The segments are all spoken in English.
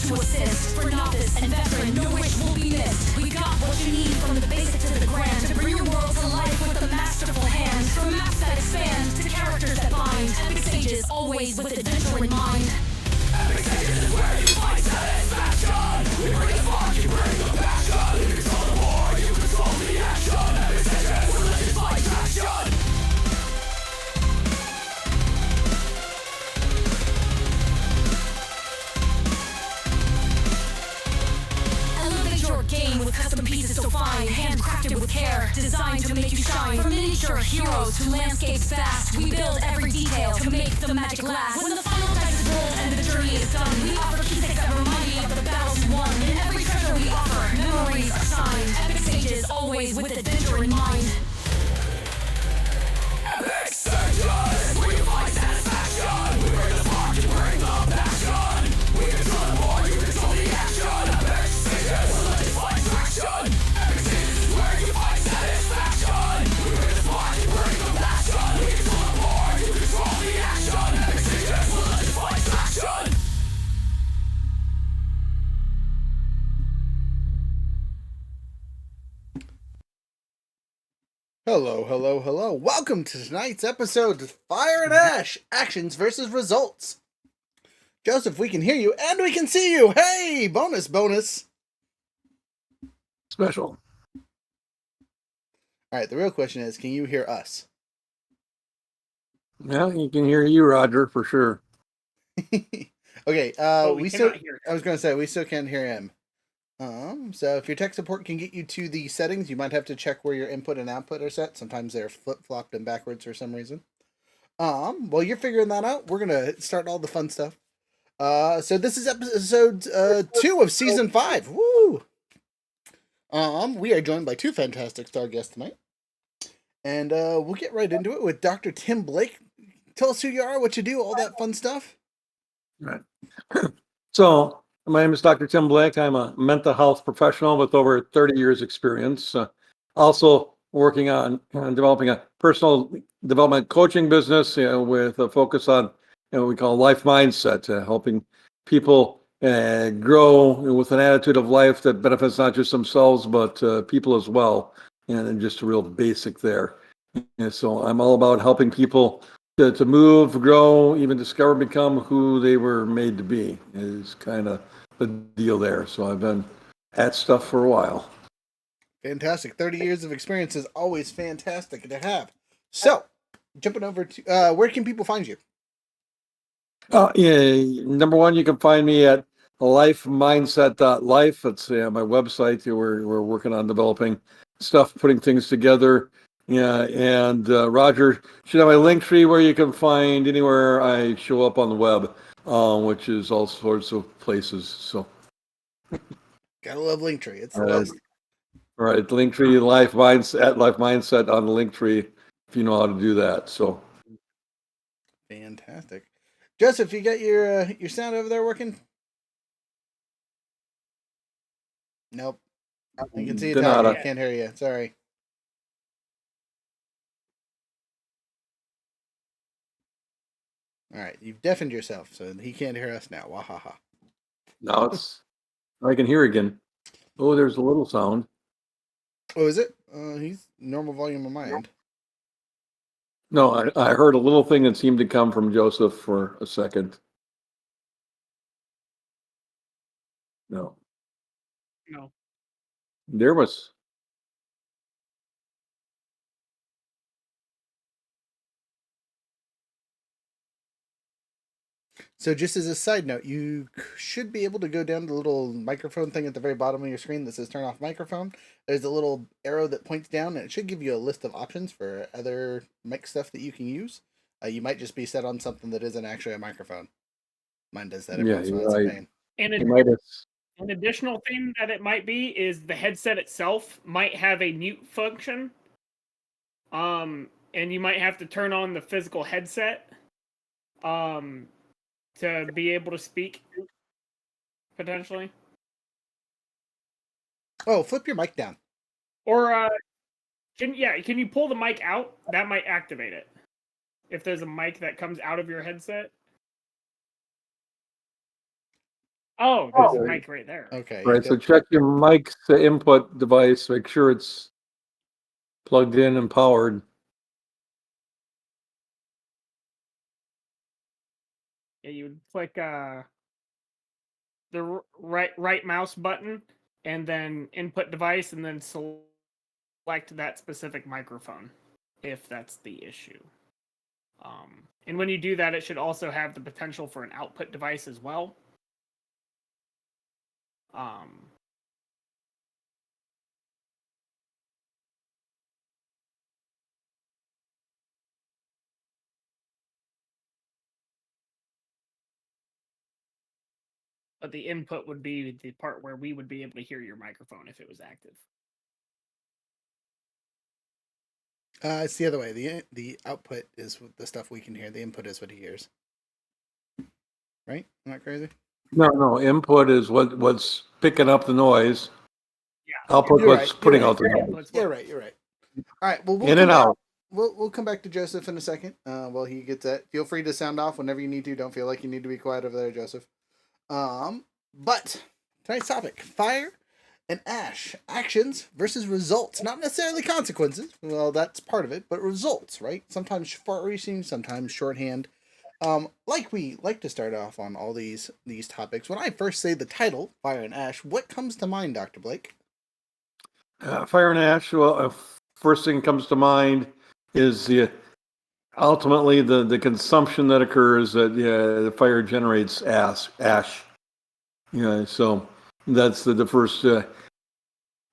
to assist. For novice and veteran, no wish will be missed. We got what you need from the basic to the grand, to bring your world to life with a masterful hand. From maps that expand to characters that bind. Epic Sages, always with adventure in mind. Epic Sages is where you find satisfaction. We bring the spark, you bring the passion. You control the war, you control the action. Epic Sages, we're legend fight action. Your game with custom pieces so fine, handcrafted with care, designed to make you shine. From miniature heroes to landscapes vast, we build every detail to make the magic last. When the final dice is rolled and the journey is done, we offer keepsakes that remind you of the battles you won. In every treasure we offer, memories are signed. Epic Sages, always with adventure in mind. Epic Sages, we find satisfaction. We bring the spark, you bring the passion. We control the war, you control the action. Epic Sages, Epic Sages is where you find satisfaction. We bring the spark, you bring the passion. We control the war, you control the action. Epic Sages, we'll let you find action. Hello, hello, hello. Welcome to tonight's episode of Fire and Ash, Actions versus Results. Joseph, we can hear you and we can see you. Hey, bonus. Special. All right, the real question is, can you hear us? Yeah, you can hear you, Roger, for sure. Okay, we still can't hear him. So if your tech support can get you to the settings, you might have to check where your input and output are set. Sometimes they're flip-flopped and backwards for some reason. While you're figuring that out, we're gonna start all the fun stuff. So this is episode 2 of season 5. Woo! We are joined by 2 fantastic star guests tonight. And we'll get right into it with Dr. Tim Blake. Tell us who you are, what you do, all that fun stuff. Right. So, my name is Dr. Tim Blake. I'm a mental health professional with over 30 years experience. Also working on developing a personal development coaching business with a focus on what we call life mindset, helping people grow with an attitude of life that benefits not just themselves, but people as well. And just a real basic there. And so I'm all about helping people to move, grow, even discover, become who they were made to be is kind of the deal there. So I've been at stuff for a while. Fantastic. 30 years of experience is always fantastic to have. So, jumping over to, where can people find you? Number one, you can find me at lifemindset.life. That's my website. We're working on developing stuff, putting things together. Yeah, and Roger should have my link tree where you can find anywhere I show up on the web, which is all sorts of places. So, gotta love Linktree. It's the best. All right, Linktree, Life Mindset on the Linktree, if you know how to do that. So, fantastic. Joseph, you got your sound over there working? Nope. I can see you talking. I can't hear you. Sorry. All right, you've deafened yourself, so he can't hear us now. Wahaha. Now I can hear again. Oh, there's a little sound. Oh, is it? He's normal volume on my end. No, I heard a little thing that seemed to come from Joseph for a second. No. There was. So just as a side note, you should be able to go down to the little microphone thing at the very bottom of your screen that says turn off microphone. There's a little arrow that points down, and it should give you a list of options for other mic stuff that you can use. You might just be set on something that isn't actually a microphone. Mine does that every once in a while. It's a pain. An additional thing that it might be is the headset itself might have a mute function. And you might have to turn on the physical headset to be able to speak, potentially. Oh, flip your mic down. Or can you pull the mic out? That might activate it. If there's a mic that comes out of your headset. Oh, there's a mic right there. Okay. Right. So check your mic's input device. Make sure it's plugged in and powered. Yeah, you would click the right mouse button and then input device and then select that specific microphone if that's the issue. And when you do that, it should also have the potential for an output device as well. But the input would be the part where we would be able to hear your microphone if it was active. It's the other way. The output is the stuff we can hear. The input is what he hears. Right? Am I crazy? No. Input is what's picking up the noise. Yeah. Output You're what's right, putting you're out the right. noise. You're right. All right. Well, In and out. We'll come back to Joseph in a second. While he gets that, feel free to sound off whenever you need to. Don't feel like you need to be quiet over there, Joseph. But tonight's topic: fire and ash, actions versus results. Not necessarily consequences. Well, that's part of it, but results, right? Sometimes far-reaching, sometimes shorthand. Like we like to start off on all these topics. When I first say the title, fire and ash, what comes to mind, Dr. Blake? Fire and ash. Well, first thing comes to mind is ultimately the consumption that occurs that the fire generates ash. Yeah, so that's the first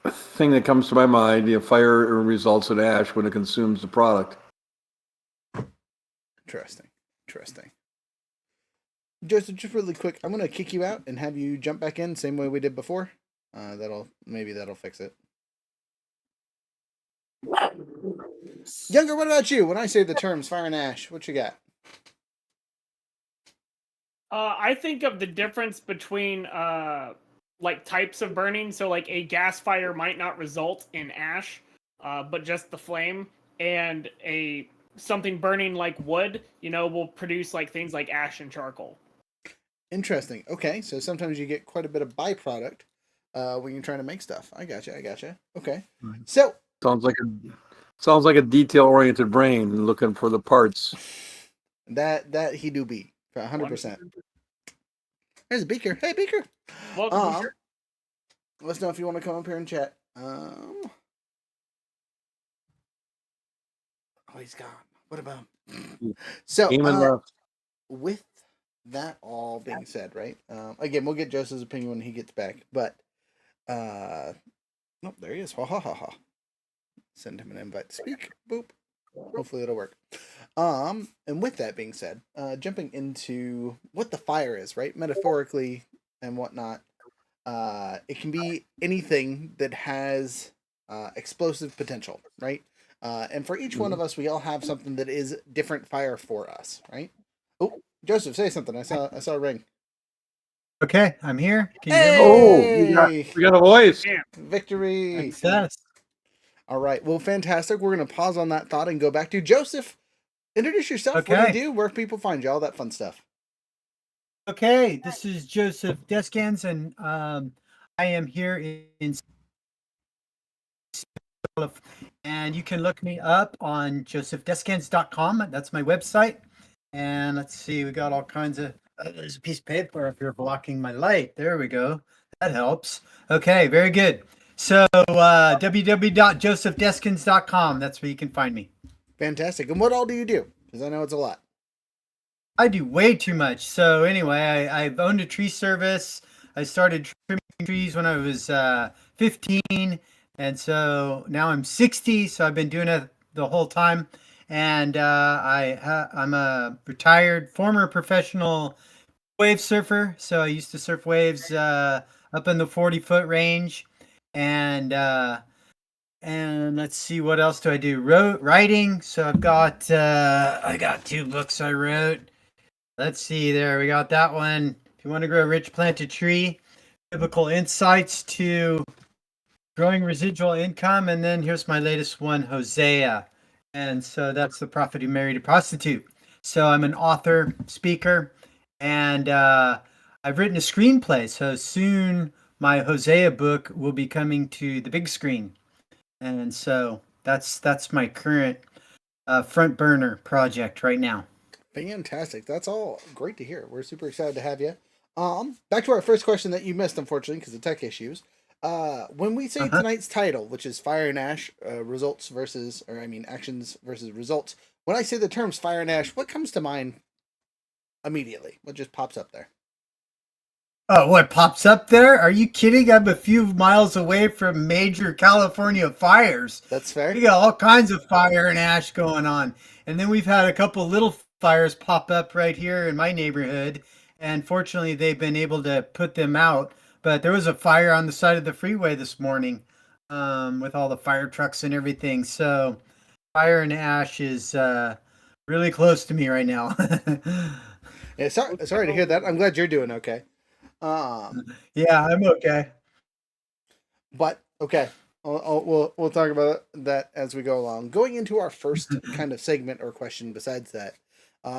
thing that comes to my mind. Fire results in ash when it consumes the product. Interesting. Joseph, just really quick, I'm gonna kick you out and have you jump back in, same way we did before. That'll fix it. Younger, what about you? When I say the terms fire and ash, what you got? I think of the difference between like types of burning. So like a gas fire might not result in ash, but just the flame, and something burning like wood, will produce like things like ash and charcoal. Interesting. Okay, so sometimes you get quite a bit of byproduct when you're trying to make stuff. I gotcha. Okay. So Sounds like a detail-oriented brain looking for the parts. that he do be 100%. There's Beaker. Hey, Beaker. Welcome, Beaker. Let us know if you want to come up here and chat. Oh, he's gone. What about him? So, with that all being said, right? Again, we'll get Joseph's opinion when he gets back. But, nope, there he is. Ha. Send him an invite to speak. Boop. Hopefully it'll work. And with that being said, jumping into what the fire is, right? Metaphorically and whatnot. It can be anything that has explosive potential, right? And for each one of us, we all have something that is different fire for us, right? Oh, Joseph, say something. I saw a ring. Okay, I'm here. Can you hear me? We got a voice. Victory. Success. All right. Well, fantastic. We're going to pause on that thought and go back to Joseph. Introduce yourself. Okay. What do you do? Where can people find you? All that fun stuff. Okay, this is Joseph Descans, and I am here in and you can look me up on josephdescans.com. That's my website. And let's see, we got all kinds of there's a piece of paper up here blocking my light. There we go. That helps. Okay, very good. So www.josephdescans.com. That's where you can find me. Fantastic. And what all do you do? Because I know it's a lot. I do way too much. So anyway, I've owned a tree service. I started trimming trees when I was 15. And so now I'm 60. So I've been doing it the whole time. And I'm a retired former professional wave surfer. So I used to surf waves up in the 40-foot range. And let's see, what else do I do? Writing. So I got 2 books I wrote. Let's see there. We got that one. If you want to grow a rich, plant a tree. Biblical insights to growing residual income. And then here's my latest one, Hosea. And so that's the prophet who married a prostitute. So I'm an author, speaker, and I I've written a screenplay, so soon my Hosea book will be coming to the big screen, and so that's my current front burner project right now. Fantastic. That's all great to hear. We're super excited to have you. Back to our first question that you missed, unfortunately, because of tech issues. When we say tonight's title, which is Fire and Ash, actions versus results. When I say the terms Fire and Ash, what comes to mind immediately? What just pops up there? Oh, what pops up there? Are you kidding? I'm a few miles away from major California fires. That's fair. We got all kinds of fire and ash going on. And then we've had a couple little fires pop up right here in my neighborhood. And fortunately, they've been able to put them out. But there was a fire on the side of the freeway this morning with all the fire trucks and everything. So fire and ash is really close to me right now. Yeah, sorry to hear that. I'm glad you're doing okay. Yeah, I'm okay. But okay, we'll talk about that as we go along. Going into our first kind of segment or question, besides that,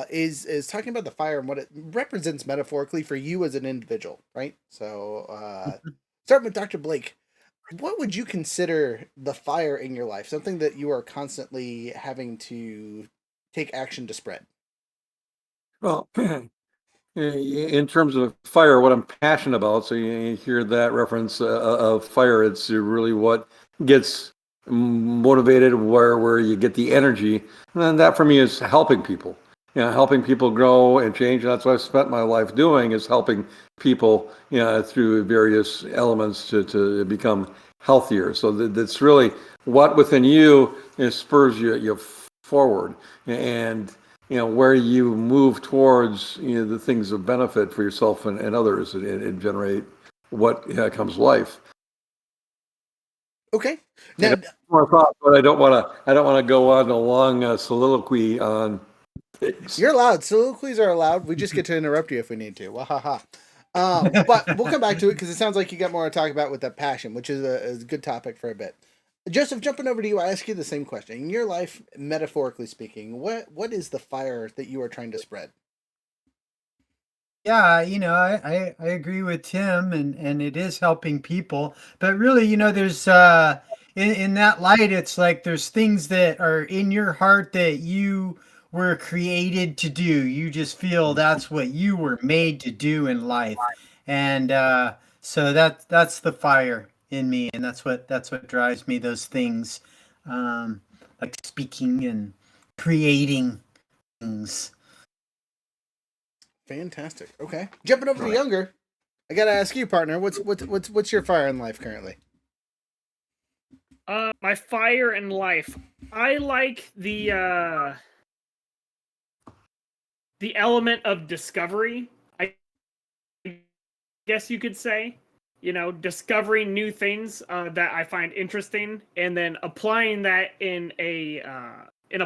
is talking about the fire and what it represents metaphorically for you as an individual, right? So, starting with Dr. Blake, what would you consider the fire in your life? Something that you are constantly having to take action to spread. Well, in terms of fire, what I'm passionate about, so you hear that reference of fire, it's really what gets motivated, where you get the energy. And that for me is helping people. Helping people grow and change. And that's what I've spent my life doing, is helping people, through various elements to become healthier. So that's really what within you spurs you forward, and where you move towards the things of benefit for yourself and others, and generate what comes life. Okay. Now, more thought, but I don't want to go on a long soliloquy on things. You're allowed. Soliloquies are allowed. We just get to interrupt you if we need to. Wahaha. But we'll come back to it because it sounds like you got more to talk about with that passion, which is a good topic for a bit. Joseph, jumping over to you, I ask you the same question. In your life, metaphorically speaking, what is the fire that you are trying to spread? Yeah, I agree with Tim, and it is helping people. But really, there's in that light, it's like there's things that are in your heart that you were created to do. You just feel that's what you were made to do in life, and so that's the fire in me, and that's what drives me. Those things, like speaking and creating things. Fantastic. Okay, jumping over to younger, I gotta ask you, partner. What's your fire in life currently? My fire in life. I like the element of discovery. I guess you could say, discovering new things that I find interesting, and then applying that in a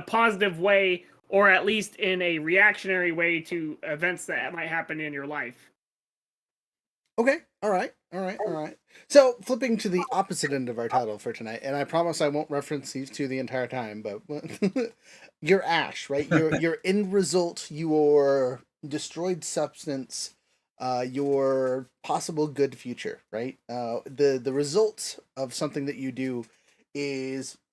positive way, or at least in a reactionary way to events that might happen in your life. Okay. All right. So, flipping to the opposite end of our title for tonight, and I promise I won't reference these two the entire time, but your ash, right? Your end result, your destroyed substance, your possible good future, right? The results of something that you do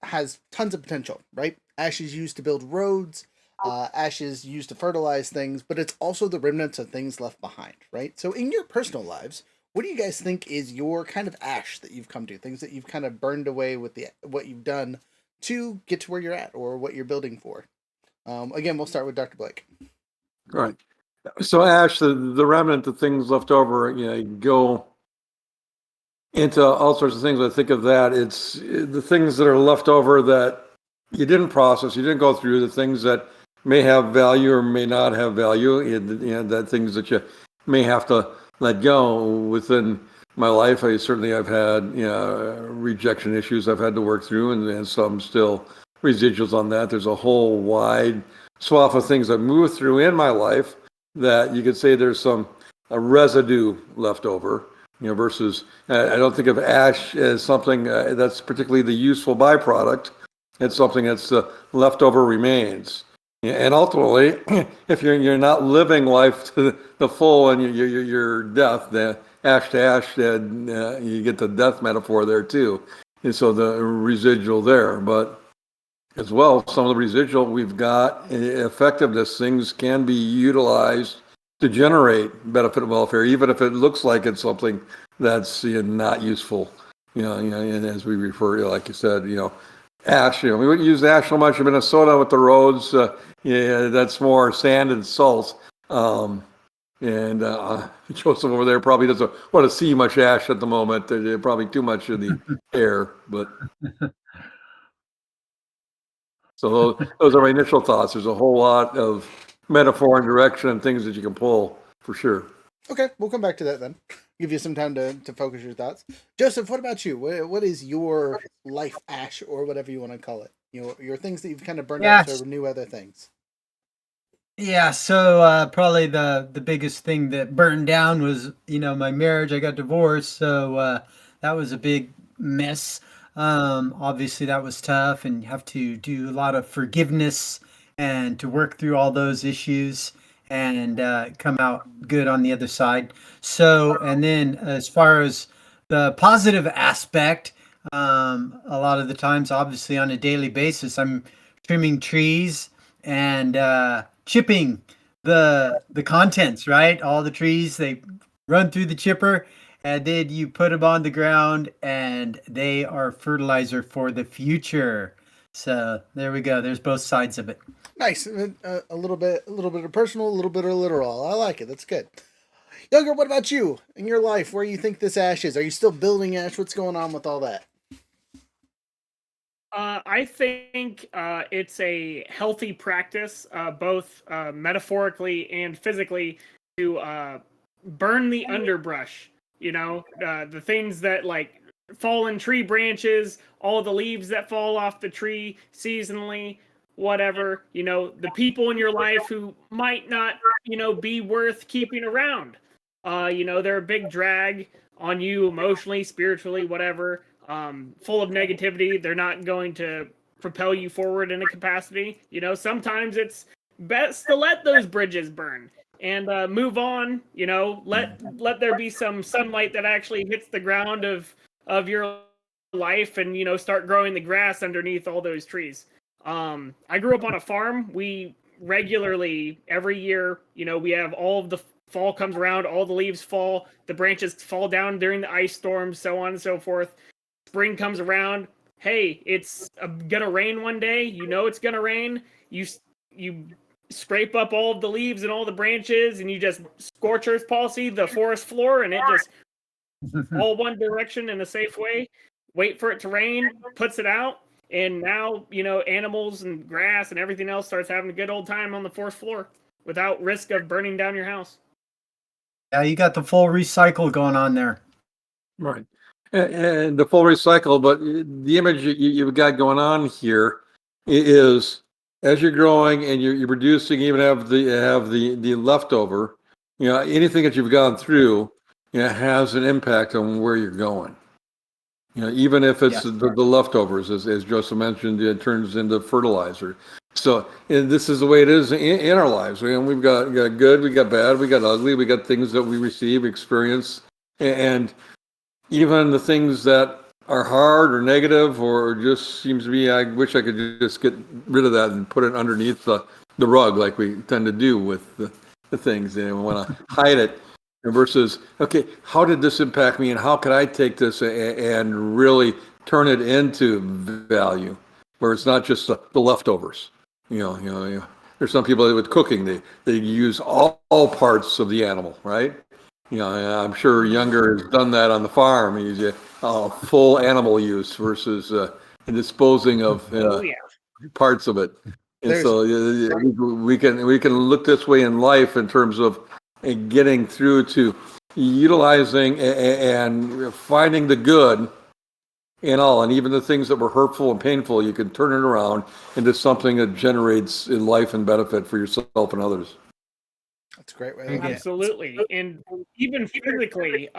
has tons of potential, right? Ash is used to build roads. Ash is used to fertilize things, but it's also the remnants of things left behind, right? So in your personal lives, what do you guys think is your kind of ash that you've come to? Things that you've kind of burned away with what you've done to get to where you're at, or what you're building for? Again, we'll start with Dr. Blake. All right. So ash, the remnant, the things left over, go into all sorts of things. I think of that. It's the things that are left over that you didn't process, you didn't go through, the things that may have value or may not have value, that things that you may have to let go. Within my life, I've had rejection issues I've had to work through, and some still residuals on that. There's a whole wide swath of things I've moved through in my life that you could say there's a residue left over, versus I don't think of ash as something that's particularly the useful byproduct. It's something that's leftover remains. Yeah, and ultimately, if you're not living life to the full and your death, the ash to ash, you get the death metaphor there too. And so the residual there, but as well, some of the residual we've got effectiveness things can be utilized to generate benefit and welfare, even if it looks like it's something that's not useful. And as we refer to, like you said, ash. We wouldn't use ash so much in Minnesota with the roads. That's more sand and salt. And Joseph over there probably doesn't want to see much ash at the moment. There's probably too much in the air, but. So those are my initial thoughts. There's a whole lot of metaphor and direction and things that you can pull for sure. Okay, we'll come back to that then. Give you some time to focus your thoughts. Joseph, what about you? What is your life ash, or whatever you want to call it? Your things that you've kind of burned out to renew other things. Yeah, so probably the biggest thing that burned down was, my marriage. I got divorced, so that was a big mess. Obviously, that was tough, and you have to do a lot of forgiveness and to work through all those issues and come out good on the other side. So, and then as far as the positive aspect, a lot of the times, obviously, on a daily basis, I'm trimming trees and chipping the contents, right? All the trees, they run through the chipper, and then you put them on the ground, and they are fertilizer for the future. So there we go. There's both sides of it. Nice. A little bit of personal, a little bit of literal. I like it. That's good. Younger, what about you in your life? Where you think this ash is? Are you still building ash? What's going on with all that? I think it's a healthy practice, both metaphorically and physically, to burn the underbrush. The things that like fallen tree branches, all the leaves that fall off the tree seasonally, whatever. The people in your life who might not, be worth keeping around. They're a big drag on you emotionally, spiritually, whatever. Full of negativity. They're not going to propel you forward in a capacity. Sometimes it's best to let those bridges burn and move on. Let there be some sunlight that actually hits the ground of your life, and start growing the grass underneath all those trees. I grew up on a farm. We regularly, every year, we have all of the fall comes around, all the leaves fall, the branches fall down during the ice storms, so on and so forth. Spring comes around. Hey, it's gonna rain one day. It's gonna rain. You scrape up all of the leaves and all the branches, and you just scorcher's policy the forest floor, and it just all one direction in a safe way. Wait for it to rain, puts it out, and now animals and grass and everything else starts having a good old time on the forest floor without risk of burning down your house. Yeah, you got the full recycle going on there. Right. And the full recycle, but the image you've got going on here is as you're growing and you're producing, even have the leftover, anything that you've gone through, has an impact on where you're going. Even if it's the leftovers, as Joseph mentioned, it turns into fertilizer. So this is the way it is in our lives. We've got good, we got bad, we got ugly, we got things that we receive, experience, and even the things that are hard or negative or just seems to be, I wish I could just get rid of that and put it underneath the rug like we tend to do with the things. And we want to hide it versus, okay, how did this impact me and how could I take this and really turn it into value where it's not just the leftovers. There's some people that with cooking, they use all parts of the animal, right? I'm sure Younger has done that on the farm. He's full animal use versus disposing of parts of it. And so we can look this way in life in terms of getting through to utilizing and finding the good in all, and even the things that were hurtful and painful, you can turn it around into something that generates in life and benefit for yourself and others. That's a great way. Absolutely. And even physically,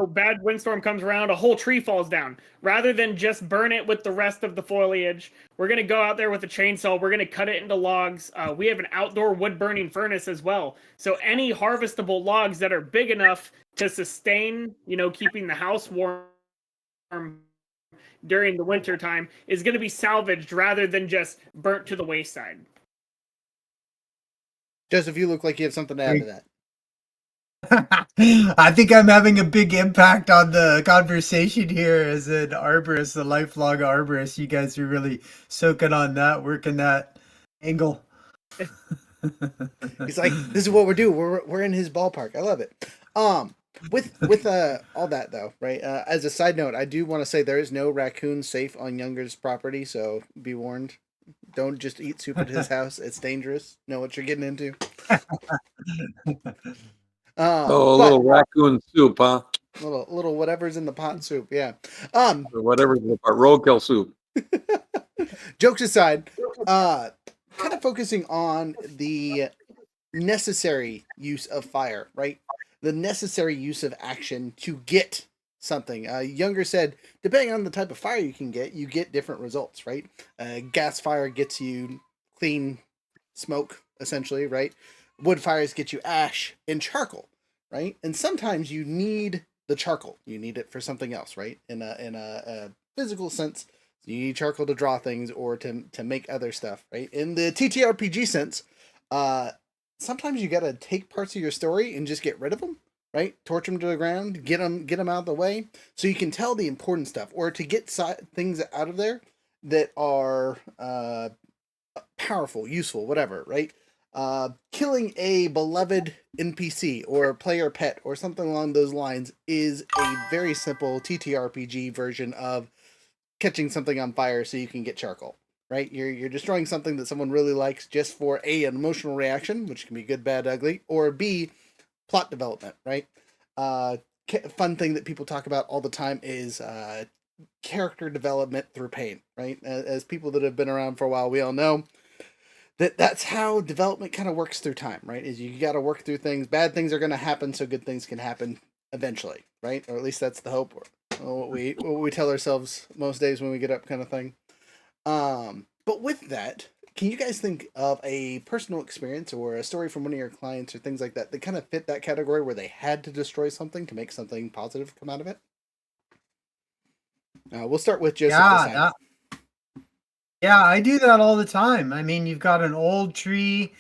bad windstorm comes around, a whole tree falls down. Rather than just burn it with the rest of the foliage, we're going to go out there with a chainsaw. We're going to cut it into logs. We have an outdoor wood burning furnace as well. So any harvestable logs that are big enough to sustain, keeping the house warm during the winter time is going to be salvaged rather than just burnt to the wayside. Joseph, you look like you have something to add to that. I think I'm having a big impact on the conversation here as an arborist, a lifelong arborist. You guys are really soaking on that, working that angle. He's like, this is what we're doing. We're in his ballpark. I love it. With all that though, right? As a side note, I do want to say there is no raccoon safe on Younger's property, so be warned. Don't just eat soup at his house. It's dangerous. Know what you're getting into. Little raccoon soup, huh? Little whatever's in the pot soup, yeah. Or whatever's in the pot, roadkill soup. Jokes aside, kind of focusing on the necessary use of fire, right? The necessary use of action to get something. Younger said, depending on the type of fire you get different results, right? Gas fire gets you clean smoke, essentially, right? Wood fires get you ash and charcoal, right? And sometimes you need the charcoal. You need it for something else, right? In a physical sense, you need charcoal to draw things or to make other stuff, right? In the TTRPG sense, sometimes you gotta take parts of your story and just get rid of them, right? Torch them to the ground, get them out of the way, so you can tell the important stuff, or to get things out of there that are powerful, useful, whatever, right? Killing a beloved NPC or player pet or something along those lines is a very simple TTRPG version of catching something on fire so you can get charcoal, right? You're destroying something that someone really likes just for A, an emotional reaction, which can be good, bad, ugly, or B, plot development, right? Fun thing that people talk about all the time is character development through pain, right? As people that have been around for a while, we all know that's how development kind of works through time, right? Is you got to work through things. Bad things are going to happen, so good things can happen eventually, right? Or at least that's the hope, or what we tell ourselves most days when we get up, kind of thing. But with that, can you guys think of a personal experience or a story from one of your clients or things like that that kind of fit that category where they had to destroy something to make something positive come out of it? We'll start with Joseph this time. Yeah, I do that all the time. I mean, you've got an old tree,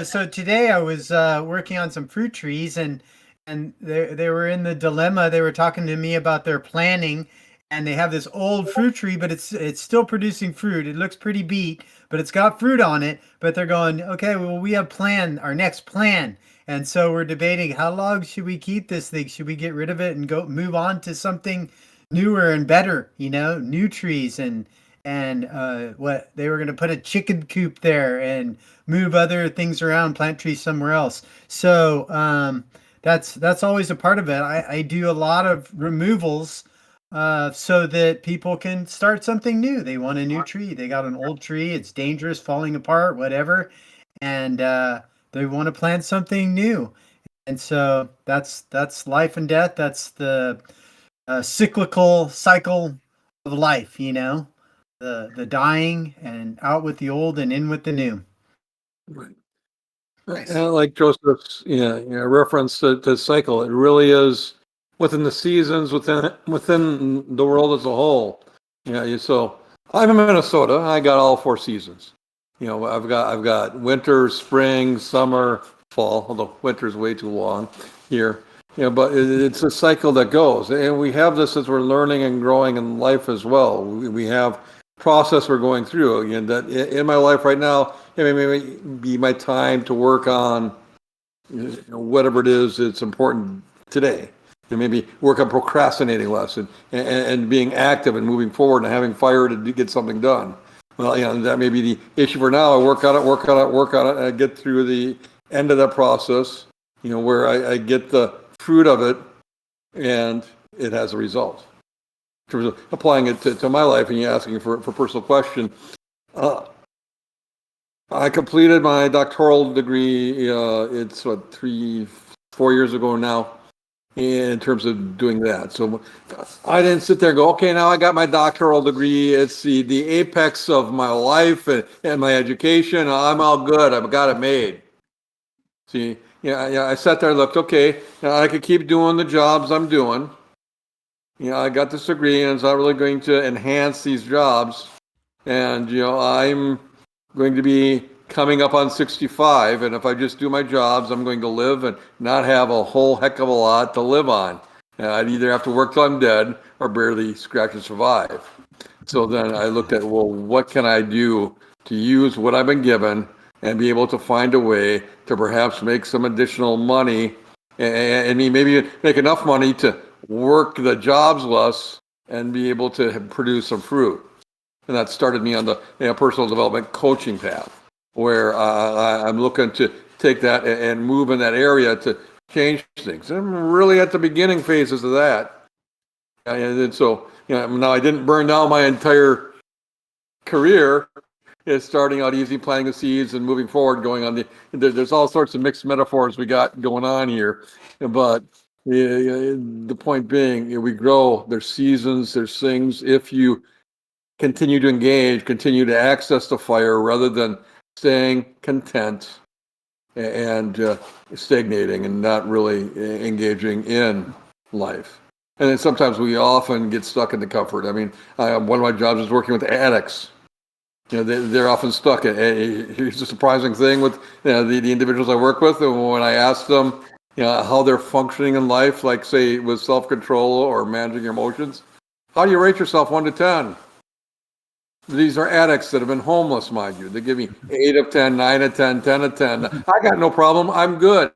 so today I was working on some fruit trees and they were in the dilemma. They were talking to me about their planning, and they have this old fruit tree, but it's still producing fruit. It looks pretty beat, but it's got fruit on it. But they're going, okay, well, we have our next plan. And so we're debating, how long should we keep this thing? Should we get rid of it and go move on to something newer and better, new trees and what they were going to put a chicken coop there and move other things around, plant trees somewhere else. So that's always a part of it. I do a lot of removals so that people can start something new. They want a new tree. They got an old tree. It's dangerous, falling apart, whatever. And they want to plant something new. And so that's life and death. That's the cyclical cycle of life, the dying and out with the old and in with the new. Right. Nice. Like Joseph's reference to cycle, it really is within the seasons, within the world as a whole. So I'm in Minnesota. I got all 4 seasons. I've got winter, spring, summer, fall. Although winter's way too long here. But it's a cycle that goes, and we have this as we're learning and growing in life as well. We have process we're going through. That in my life right now, it may be my time to work on whatever it is that's important today. And maybe work on procrastinating less and being active and moving forward and having fire to get something done. Well, that may be the issue for now. I work on it, and I get through the end of that process, where I get the fruit of it and it has a result. In terms of applying it to my life, and you're asking for a personal question, I completed my doctoral degree, it's 4 years ago now. in terms of doing that. So I didn't sit there and go, okay, now I got my doctoral degree. It's the apex of my life and my education. I'm all good. I've got it made. See, yeah, I sat there and looked, okay, now I could keep doing the jobs I'm doing. I got this degree and it's not really going to enhance these jobs. And, I'm going to be coming up on 65. And if I just do my jobs, I'm going to live and not have a whole heck of a lot to live on. And I'd either have to work till I'm dead or barely scratch and survive. So then I looked at, well, what can I do to use what I've been given and be able to find a way to perhaps make some additional money and maybe make enough money to work the jobs less and be able to produce some fruit. And that started me on the personal development coaching path, where I'm looking to take that and move in that area to change things. And I'm really at the beginning phases of that. And so, now I didn't burn down my entire career. It's starting out easy, planting the seeds and moving forward, going on there's all sorts of mixed metaphors we got going on here. But the point being, we grow, there's seasons, there's things. If you continue to engage, continue to access the fire rather than staying content and stagnating and not really engaging in life. And then sometimes we often get stuck in the comfort. I mean, one of my jobs is working with addicts. They're often stuck. Here's the surprising thing with the individuals I work with, and when I ask them how they're functioning in life, like say with self-control or managing your emotions, how do you rate yourself 1 to 10? These are addicts that have been homeless, mind you. They give me 8 of 10, 9 of 10, 10 of 10. I got no problem. I'm good.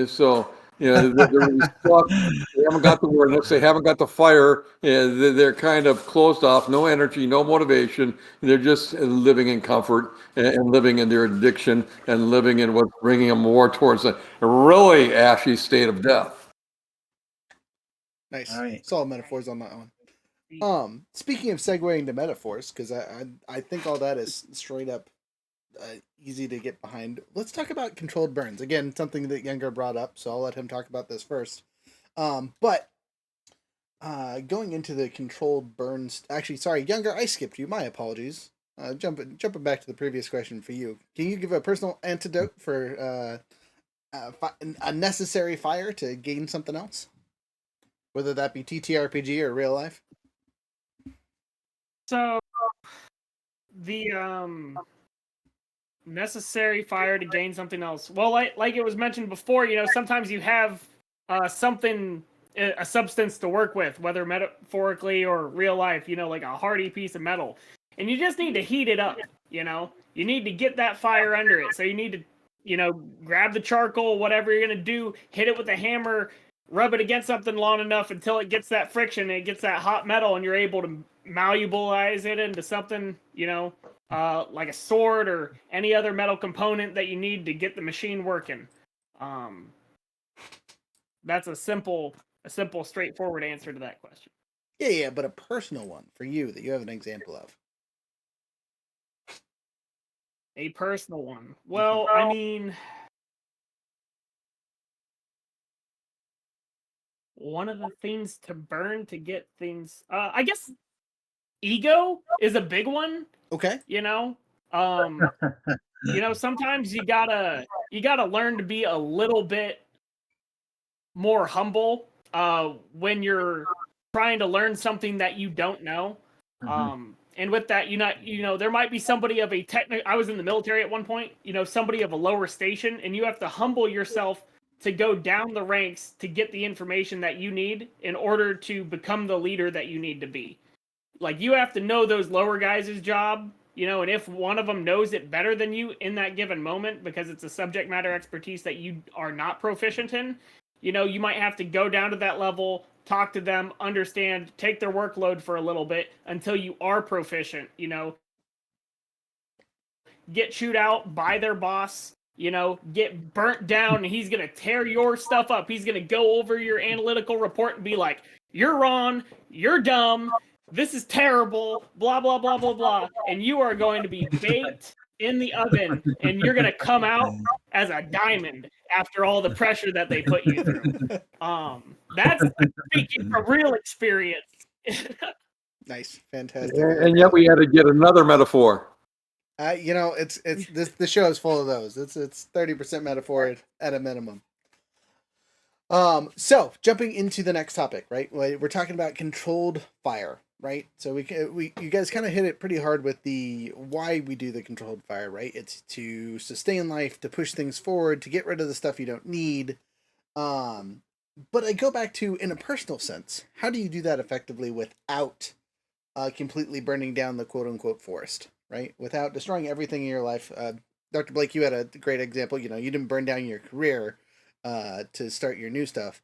So they're really stuck. They haven't got the word. They haven't got the fire. They're kind of closed off. No energy, no motivation. They're just living in comfort and living in their addiction and living in what's bringing them more towards a really ashy state of death. Nice. Right. Solid metaphors on that one. Speaking of segueing to metaphors, because I think all that is straight up easy to get behind. Let's talk about controlled burns. Again, something that Younger brought up, so I'll let him talk about this first. But going into the controlled burns, actually, sorry, Younger, I skipped you. My apologies. Jumping back to the previous question for you. Can you give a personal antidote for a necessary fire to gain something else? Whether that be TTRPG or real life? So, the necessary fire to gain something else. Well, like it was mentioned before, sometimes you have something, a substance to work with, whether metaphorically or real life, like a hardy piece of metal. And you just need to heat it up, You need to get that fire under it. So you need to, grab the charcoal, whatever you're going to do, hit it with a hammer, rub it against something long enough until it gets that friction and it gets that hot metal, and you're able to malleabilize it into something, like a sword or any other metal component that you need to get the machine working. That's a simple, straightforward answer to that question. Yeah, but a personal one for you that you have an example of. A personal one. Well, I mean, one of the things to burn to get things, I guess ego is a big one. Okay. Sometimes you gotta learn to be a little bit more humble when you're trying to learn something that you don't know. Mm-hmm. And with that, there might be somebody of a I was in the military at one point, somebody of a lower station, and you have to humble yourself to go down the ranks to get the information that you need in order to become the leader that you need to be. Like, you have to know those lower guys' job, and if one of them knows it better than you in that given moment, because it's a subject matter expertise that you are not proficient in, you might have to go down to that level, talk to them, understand, take their workload for a little bit until you are proficient, get chewed out by their boss, get burnt down, and he's going to tear your stuff up. He's going to go over your analytical report and be like, you're wrong, you're dumb, this is terrible, blah, blah, blah, blah, blah. And you are going to be baked in the oven, and you're gonna come out as a diamond after all the pressure that they put you through. That's speaking from real experience. Nice, fantastic. And yet we had to get another metaphor. It's this. The show is full of those. It's 30% metaphor at a minimum. So jumping into the next topic, right? We're talking about controlled fire, right? So you guys kind of hit it pretty hard with the why we do the controlled fire, right? It's to sustain life, to push things forward, to get rid of the stuff you don't need. But I go back to, in a personal sense, how do you do that effectively without completely burning down the quote unquote forest, right? Without destroying everything in your life. Dr. Blake, you had a great example. You didn't burn down your career to start your new stuff.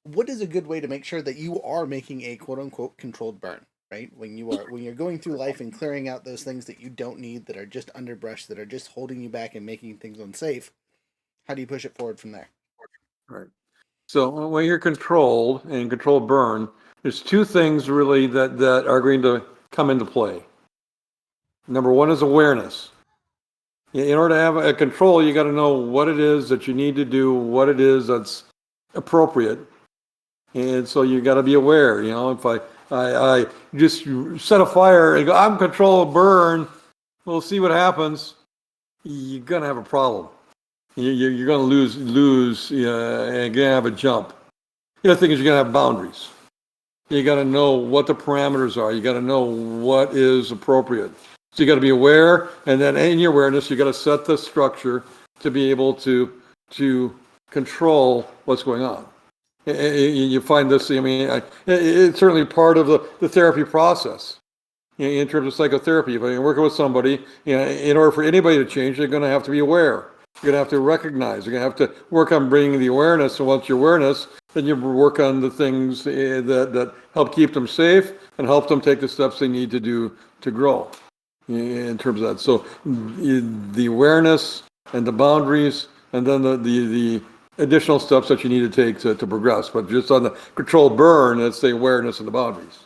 What is a good way to make sure that you are making a quote unquote controlled burn, right? When you're going through life and clearing out those things that you don't need, that are just underbrush, that are just holding you back and making things unsafe, how do you push it forward from there? Right. So when you're controlled and controlled burn, there's two things really that are going to come into play. Number one is awareness. In order to have a control, you got to know what it is that you need to do, what it is that's appropriate. And so you got to be aware. If I just set a fire and go, I'm controlled burn, we'll see what happens. You're going to have a problem. You're going to lose, and you're going to have a jump. The other thing is you're going to have boundaries. You got to know what the parameters are. You got to know what is appropriate. So you got to be aware, and then in your awareness, you got to set the structure to be able to control what's going on. You find this. It's certainly part of the therapy process. In terms of psychotherapy, if you're working with somebody, in order for anybody to change, they're going to have to be aware. You're going to have to recognize. You're going to have to work on bringing the awareness. And once your awareness, then you work on the things that help keep them safe and help them take the steps they need to do to grow. In terms of that, so the awareness and the boundaries, and then the additional steps that you need to take to progress. But just on the controlled burn, it's the awareness and the boundaries.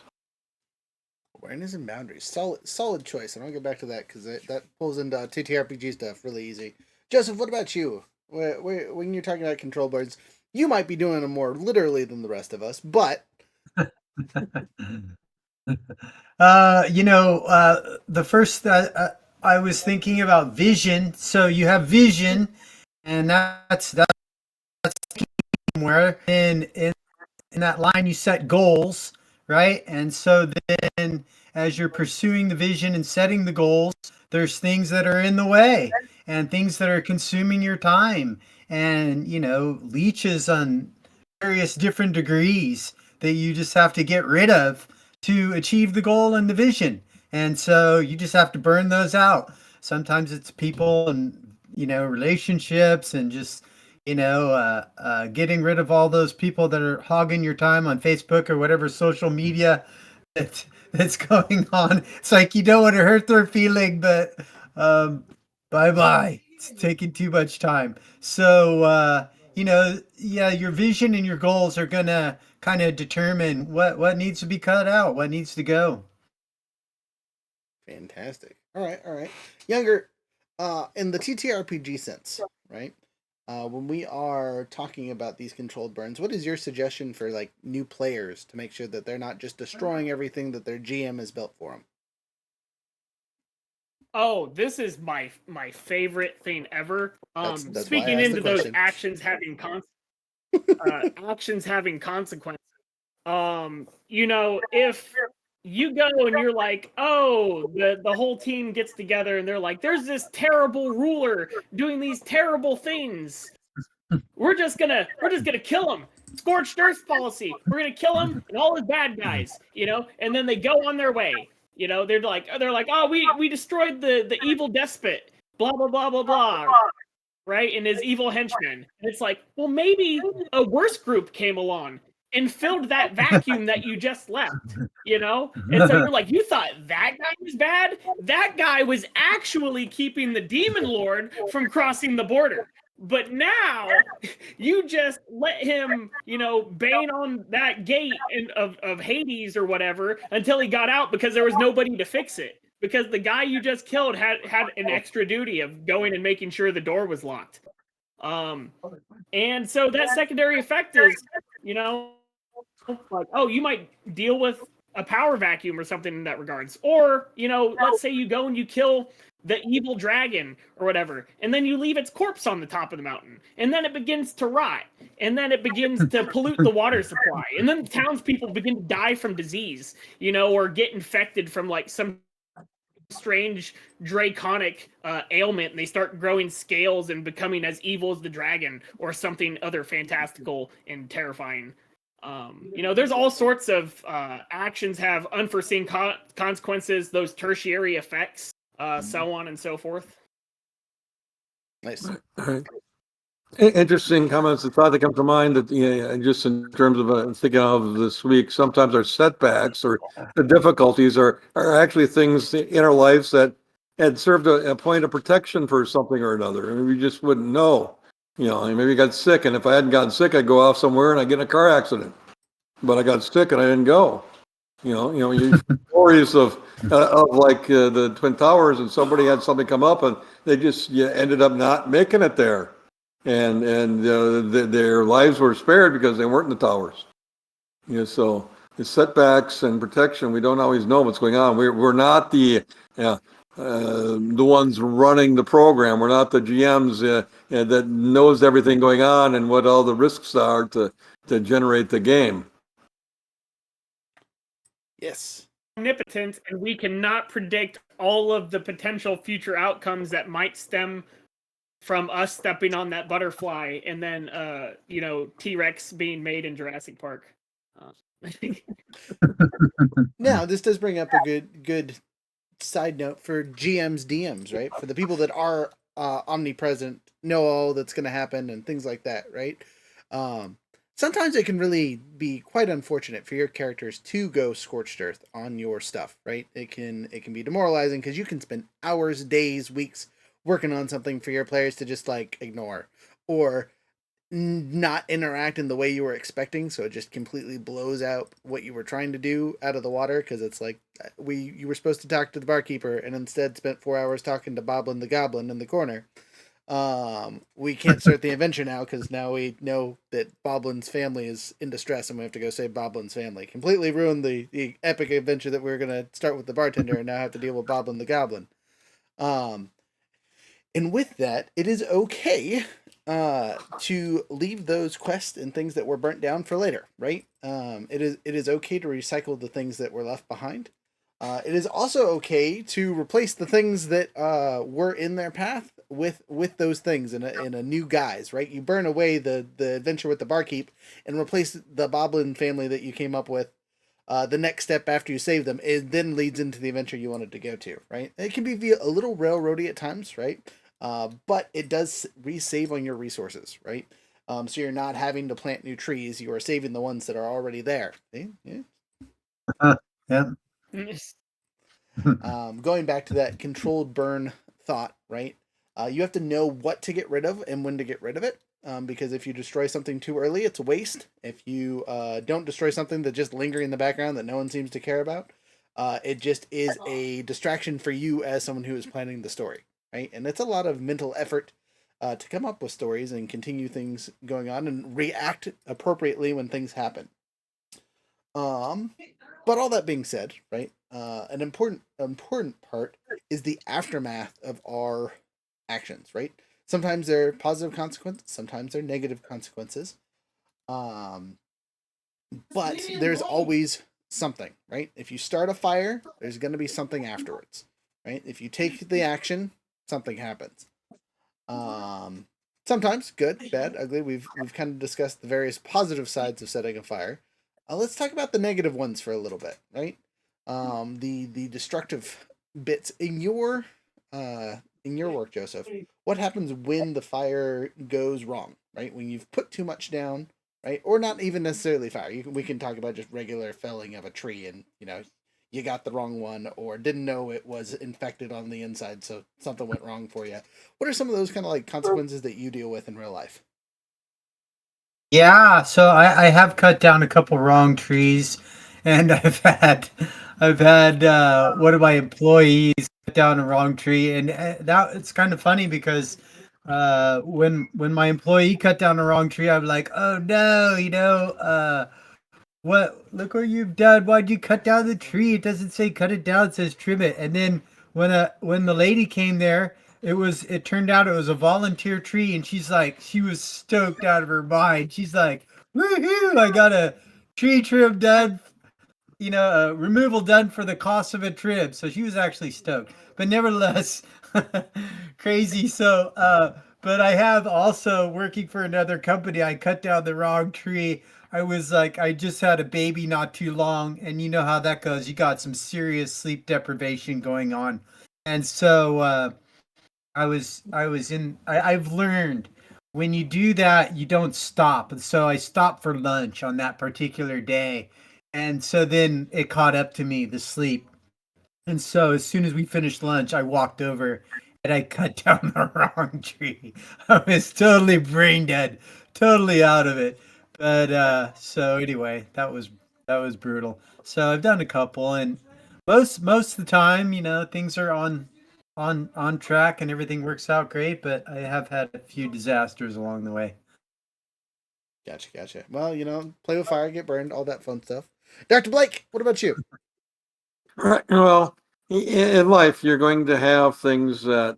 Awareness and boundaries, solid choice. And I'll get back to that because that pulls into TTRPG stuff really easy. Joseph, what about you? When you're talking about control burns, you might be doing them more literally than the rest of us, but. The first I was thinking about vision. So you have vision, and that's where in that line you set goals, right? And so then as you're pursuing the vision and setting the goals, there's things that are in the way and things that are consuming your time, and leeches on various different degrees that you just have to get rid of to achieve the goal and the vision. And so you just have to burn those out. Sometimes it's people and, relationships, and just, getting rid of all those people that are hogging your time on Facebook or whatever social media that's going on. It's like you don't want to hurt their feeling, but bye-bye. It's taking too much time. So, your vision and your goals are going to kind of determine what needs to be cut out, what needs to go. Fantastic. All right. Younger, in the TTRPG sense, right? When we are talking about these controlled burns, what is your suggestion for new players to make sure that they're not just destroying everything that their GM has built for them? Oh, this is my favorite thing ever. That's speaking into those actions having consequences. If you go and you're like, oh, the whole team gets together and they're like, there's this terrible ruler doing these terrible things. We're just gonna kill him. Scorched earth policy. We're gonna kill him and all his bad guys, and then they go on their way. They're like, oh, we destroyed the evil despot, blah blah blah blah blah. Right, and his evil henchmen. And it's like, well, maybe a worse group came along and filled that vacuum that you just left, And so you're like, you thought that guy was bad? That guy was actually keeping the demon lord from crossing the border. But now you just let him, bang on that gate of Hades or whatever until he got out because there was nobody to fix it. because the guy you just killed had an extra duty of going and making sure the door was locked. And so that secondary effect is, like, oh, you might deal with a power vacuum or something in that regards. Or, let's say you go and you kill the evil dragon or whatever, and then you leave its corpse on the top of the mountain, and then it begins to rot, and then it begins to pollute the water supply, and then townspeople begin to die from disease, or get infected from like some strange draconic ailment, and they start growing scales and becoming as evil as the dragon or something other fantastical and terrifying. There's all sorts of actions have unforeseen consequences, those tertiary effects, so on and so forth. Nice. Interesting comments. The thought that comes to mind that just in terms of thinking of this week, sometimes our setbacks or the difficulties are actually things in our lives that had served a point of protection for something or another. I mean, we just wouldn't know. Maybe I got sick, and if I hadn't gotten sick, I'd go off somewhere and I'd get in a car accident. But I got sick and I didn't go. You stories of like the Twin Towers, and somebody had something come up and they just ended up not making it there. And their lives were spared because they weren't in the towers. So the setbacks and protection, we don't always know what's going on. We're not the ones running the program. We're not the GMs that knows everything going on and what all the risks are to generate the game. Yes. Omnipotent, and we cannot predict all of the potential future outcomes that might stem from us stepping on that butterfly, and then T-Rex being made in Jurassic Park. Now, this does bring up a good side note for GMs, DMs, right? For the people that are omnipresent, know all that's going to happen and things like that, right? Sometimes it can really be quite unfortunate for your characters to go scorched earth on your stuff, right? It can be demoralizing because you can spend hours, days, weeks working on something for your players to just like ignore or not interact in the way you were expecting, so it just completely blows out what you were trying to do out of the water, because it's like you were supposed to talk to the barkeeper and instead spent 4 hours talking to Boblin the Goblin in the corner. We can't start the adventure now because now we know that Boblin's family is in distress and we have to go save Boblin's family. Completely ruined the epic adventure that we were going to start with the bartender and now have to deal with Boblin the Goblin. And with that, it is okay to leave those quests and things that were burnt down for later, right? It is okay to recycle the things that were left behind. It is also okay to replace the things that were in their path with those things in a new guise, right? You burn away the adventure with the barkeep and replace the Boblin family that you came up with. The next step after you save them, it then leads into the adventure you wanted to go to, right? It can be a little railroady at times, right? But it does save on your resources, right? So you're not having to plant new trees. You are saving the ones that are already there. See? Yeah. Yeah. Going back to that controlled burn thought, right? You have to know what to get rid of and when to get rid of it. Because if you destroy something too early, it's a waste. If you don't destroy something that's just lingering in the background that no one seems to care about, it just is a distraction for you as someone who is planning the story, right? And it's a lot of mental effort to come up with stories and continue things going on and react appropriately when things happen. But all that being said, right? An important part is the aftermath of our actions, right? Sometimes they're positive consequences, sometimes they're negative consequences. But there's always something, right? If you start a fire, there's going to be something afterwards, right? If you take the action, something happens. Sometimes good, bad, ugly. We've kind of discussed the various positive sides of setting a fire. Let's talk about the negative ones for a little bit, right? The destructive bits in your work, Joseph. What happens when the fire goes wrong, right? When you've put too much down, right? Or not even necessarily fire. We can talk about just regular felling of a tree and, you got the wrong one or didn't know it was infected on the inside, so something went wrong for you. What are some of those kind of like consequences that you deal with in real life? Yeah, so I have cut down a couple wrong trees, and I've had one of my employees cut down a wrong tree, and that it's kind of funny because when my employee cut down the wrong tree, I'm like, oh no, what? Look what you've done. Why'd you cut down the tree? It doesn't say cut it down. It says trim it. And then when the lady came there, it turned out it was a volunteer tree, and she was stoked out of her mind. She's like, woohoo! I got a tree trim done. Removal done for the cost of a trim. So she was actually stoked. But nevertheless, crazy. But I have also working for another company. I cut down the wrong tree. I just had a baby not too long, and you know how that goes. You got some serious sleep deprivation going on, and so I've learned when you do that, you don't stop. And so I stopped for lunch on that particular day, and so then it caught up to me, the sleep. And so as soon as we finished lunch, I walked over and I cut down the wrong tree. I was totally brain dead, totally out of it. But so anyway, that was brutal. So I've done a couple, and most of the time, things are on track and everything works out great, but I have had a few disasters along the way. Gotcha. Well, play with fire, get burned, all that fun stuff. Dr. Blake, what about you? Right. Well, in life, you're going to have things that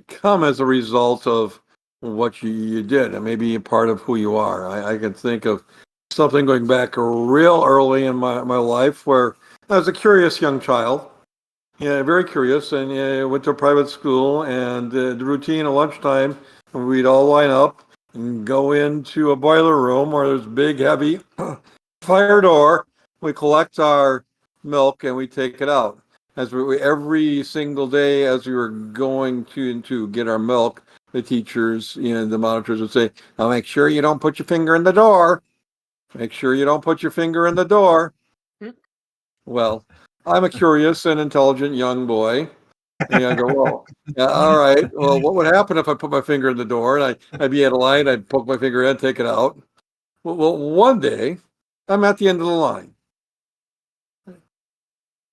come as a result of what you did, and maybe a part of who you are. I can think of something going back real early in my life where I was a curious young child. Yeah, very curious, and went to a private school, and the routine at lunchtime, we'd all line up and go into a boiler room where there's big, heavy fire door. We collect our milk and we take it out. As every single day, as we were going to get our milk, the teachers and the monitors would say, "Now make sure you don't put your finger in the door. Make sure you don't put your finger in the door." Well, I'm a curious and intelligent young boy. And I go, well, yeah, all right. Well, what would happen if I put my finger in the door and I'd be at a line, I'd poke my finger in, take it out. Well, one day I'm at the end of the line.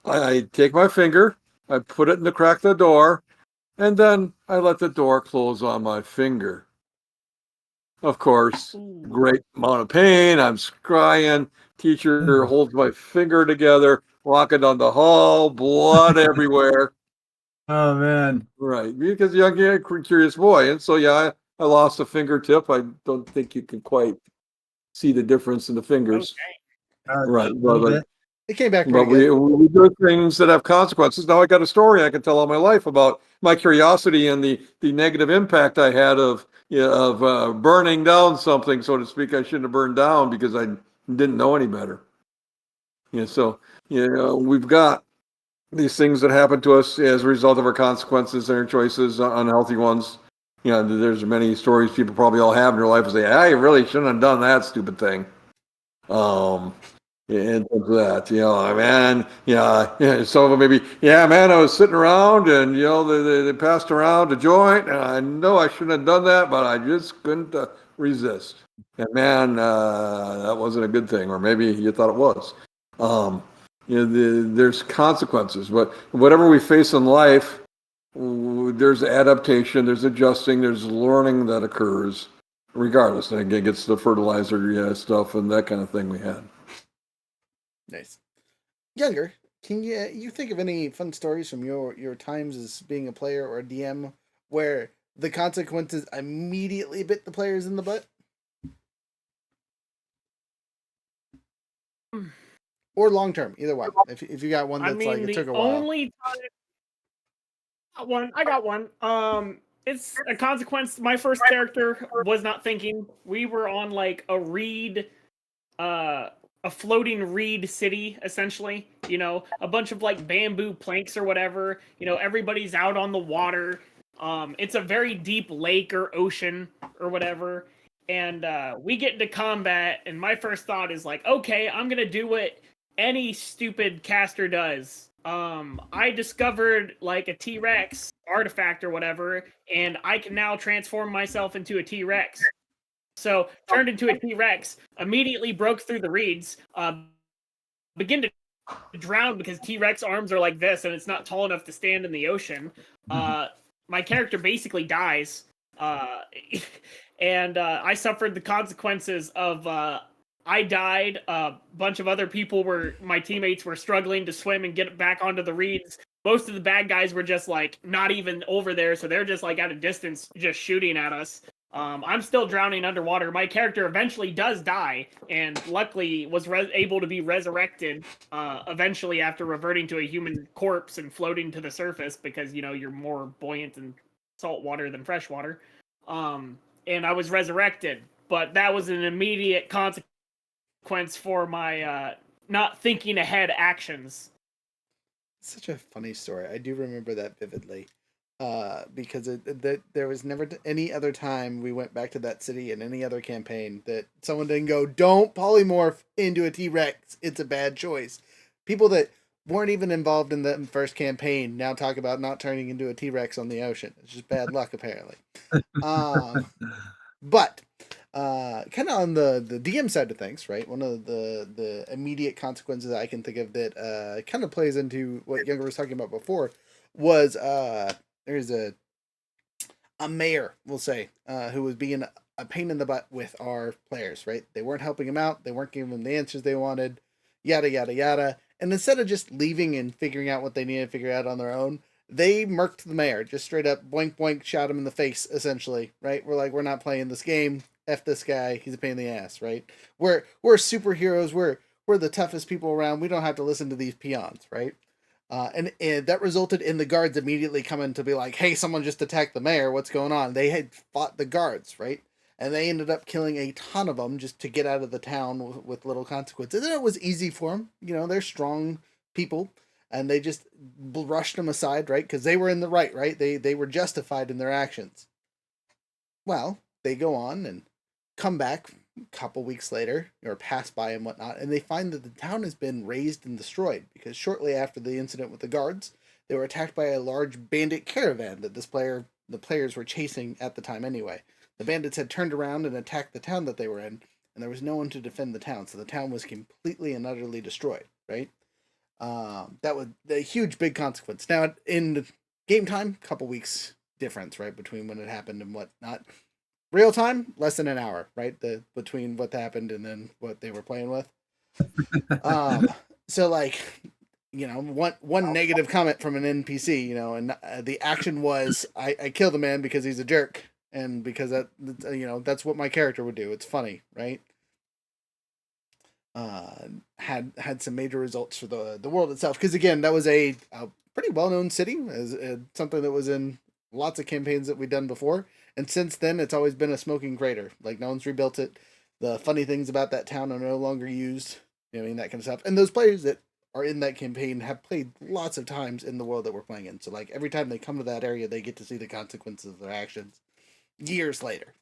I take my finger, I put it in the crack of the door, and then I let the door close on my finger. Of course, great amount of pain. I'm crying. Teacher holds my finger together, walking down the hall, blood everywhere. Oh man. Right, because young, curious boy, and so I lost a fingertip. I don't think you can quite see the difference in the fingers. Okay. Right, A little bit. It came back but pretty good. we do things that have consequences. Now I got a story I can tell all my life about my curiosity and the negative impact I had of burning down something, so to speak. I shouldn't have burned down because I didn't know any better. So we've got these things that happen to us as a result of our consequences and our choices, unhealthy ones. There's many stories people probably all have in their life and say, I really shouldn't have done that stupid thing. And that, man, some of them maybe, man, I was sitting around and, they passed around a joint and I know I shouldn't have done that, but I just couldn't resist. And man, that wasn't a good thing, or maybe you thought it was. There's consequences, but whatever we face in life, there's adaptation, there's adjusting, there's learning that occurs regardless. And again, gets the fertilizer stuff and that kind of thing we had. Nice. Younger, can you think of any fun stories from your times as being a player or a DM where the consequences immediately bit the players in the butt? Or long term, either one. If you got one that's it took a while. I got one. It's a consequence. My first character was not thinking. We were on a floating reed city, essentially. A bunch of bamboo planks or whatever. Everybody's out on the water. It's a very deep lake or ocean or whatever. And we get into combat, and my first thought is okay, I'm gonna do what any stupid caster does. I discovered a T-Rex artifact or whatever, and I can now transform myself into a T-Rex. So turned into a T-Rex, immediately broke through the reeds, begin to drown because T-Rex arms are like this and it's not tall enough to stand in the ocean. My character basically dies, and I suffered the consequences of I died. A bunch of other people my teammates were struggling to swim and get back onto the reeds. Most of the bad guys were just like not even over there, so they're just like at a distance, just shooting at us. I'm still drowning underwater. My character eventually does die, and luckily was able to be resurrected eventually after reverting to a human corpse and floating to the surface because, you know, you're more buoyant in salt water than fresh water. And I was resurrected, but that was an immediate consequence for my not thinking ahead actions. Such a funny story. I do remember that vividly. Because there was never any other time we went back to that city in any other campaign that someone didn't go, don't polymorph into a T-Rex. It's a bad choice. People that weren't even involved in the first campaign now talk about not turning into a T-Rex on the ocean. It's just bad luck, apparently. But kind of on the DM side of things, right? One of the immediate consequences I can think of that kind of plays into what Younger was talking about before was there's a mayor, we'll say, who was being a pain in the butt with our players, right? They weren't helping him out. They weren't giving him the answers they wanted, yada, yada, yada. And instead of just leaving and figuring out what they needed to figure out on their own, they murked the mayor, just straight up boink, boink, shot him in the face, essentially, right? We're like, we're not playing this game. F this guy. He's a pain in the ass, right? We're superheroes. We're the toughest people around. We don't have to listen to these peons, right? And that resulted in the guards immediately coming to be like, hey, someone just attacked the mayor. What's going on? They had fought the guards, right? And they ended up killing a ton of them just to get out of the town with little consequences. And it was easy for them. You know, they're strong people. And they just brushed them aside, right? Because they were in the right? They were justified in their actions. Well, they go on and come back couple weeks later, or pass by and whatnot, and they find that the town has been razed and destroyed because shortly after the incident with the guards, they were attacked by a large bandit caravan that the players were chasing at the time anyway. The bandits had turned around and attacked the town that they were in, and there was no one to defend the town, so the town was completely and utterly destroyed, right? That was a huge, big consequence. Now, in the game time, couple weeks difference, right, between when it happened and whatnot. Real time, less than an hour, right? Between what happened and then what they were playing with. So like, you know, one negative comment from an NPC, you know, and the action was I kill the man because he's a jerk, and because that, you know, that's what my character would do. It's funny, right? Had some major results for the world itself, because again, that was a pretty well known city, as something that was in lots of campaigns that we've done before. And since then, it's always been a smoking crater. Like, no one's rebuilt it. The funny things about that town are no longer used. You know, I mean, that kind of stuff. And those players that are in that campaign have played lots of times in the world that we're playing in. So, like, every time they come to that area, they get to see the consequences of their actions years later.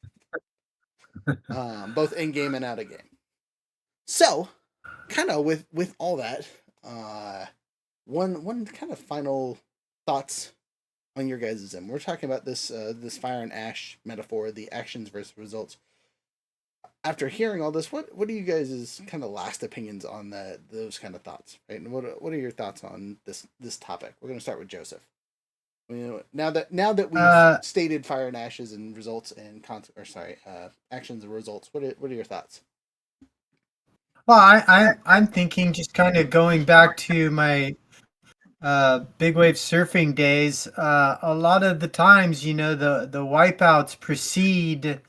Both in-game and out-of-game. So, kind of with all that, one kind of final thoughts on your guys' end. We're talking about this fire and ash metaphor, the actions versus results. After hearing all this, what are you guys' kind of last opinions on those kind of thoughts, right? And what are your thoughts on this topic? We're going to start with Joseph. You know, now that we've stated fire and ashes and results and actions and results, what are your thoughts? Well, I'm thinking just kind of going back to my big wave surfing days. A lot of the times, you know, the wipeouts precede,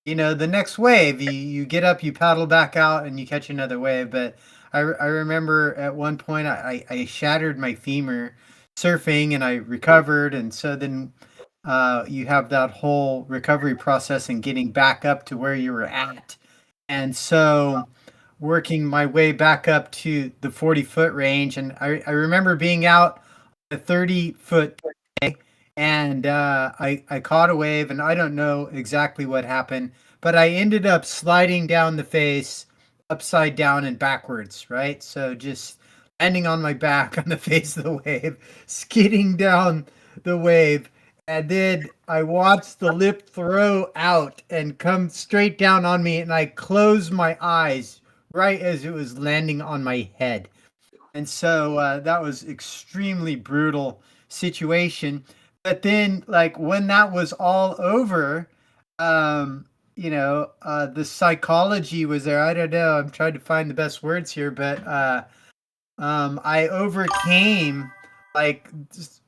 you know, the next wave. You get up, you paddle back out, and you catch another wave. But I remember at one point I shattered my femur surfing, and I recovered, and so then you have that whole recovery process and getting back up to where you were at, and so working my way back up to the 40-foot range. And I remember being out a 30-foot day, and I caught a wave, and I don't know exactly what happened, but I ended up sliding down the face upside down and backwards, right? So just landing on my back on the face of the wave, skidding down the wave. And then I watched the lip throw out and come straight down on me, and I closed my eyes right as it was landing on my head. And so that was extremely brutal situation. But then, like when that was all over, the psychology was there. I don't know. I'm trying to find the best words here, but I overcame like